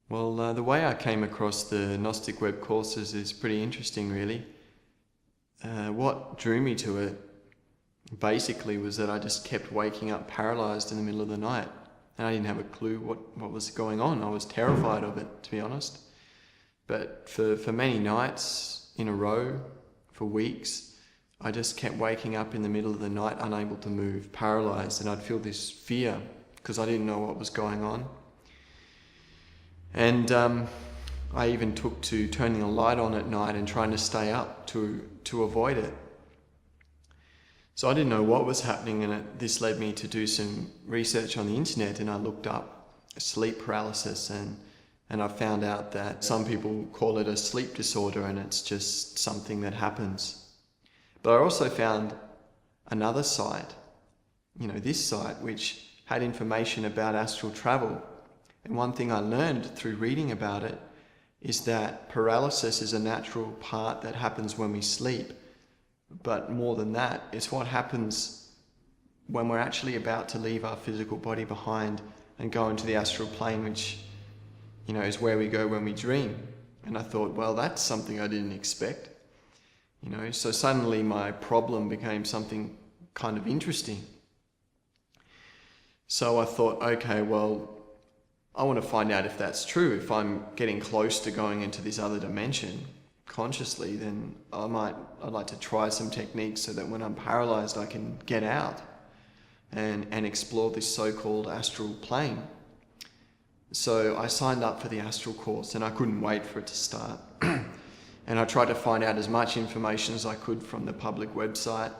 Well, the way I came across the Gnostic web courses is pretty interesting, really. What drew me to it basically was that I just kept waking up paralyzed in the middle of the night, and I didn't have a clue what was going on. I was terrified of it, to be honest. But for many nights in a row, for weeks, I just kept waking up in the middle of the night, unable to move, paralyzed, and I'd feel this fear because I didn't know what was going on. And I even took to turning a light on at night and trying to stay up to avoid it. So I didn't know what was happening, and this led me to do some research on the internet, and I looked up sleep paralysis, and I found out that some people call it a sleep disorder, and it's just something that happens. But I also found another site, this site, which had information about astral travel. And one thing I learned through reading about it is that paralysis is a natural part that happens when we sleep. But more than that, it's what happens when we're actually about to leave our physical body behind and go into the astral plane, which, is where we go when we dream. And I thought, well, that's something I didn't expect. So suddenly my problem became something kind of interesting. So I thought, okay, well, I want to find out if that's true. If I'm getting close to going into this other dimension consciously, then I'd like to try some techniques so that when I'm paralyzed, I can get out and explore this so-called astral plane. So I signed up for the astral course, and I couldn't wait for it to start. And I tried to find out as much information as I could from the public website,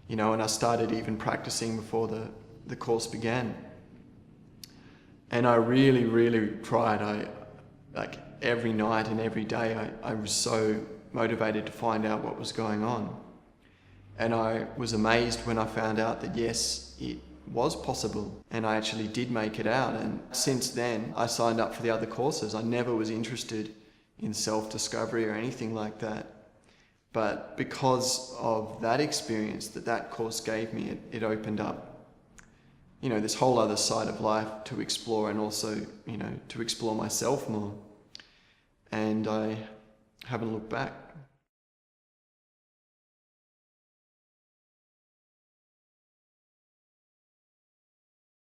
and I started even practicing before the course began. And I really, really tried. Every night and every day, I was so motivated to find out what was going on. And I was amazed when I found out that yes, it was possible, and I actually did make it out. And since then, I signed up for the other courses. I never was interested in self-discovery or anything like that. But because of that experience that course gave me, it opened up this whole other side of life to explore, and also, to explore myself more. And I haven't looked back.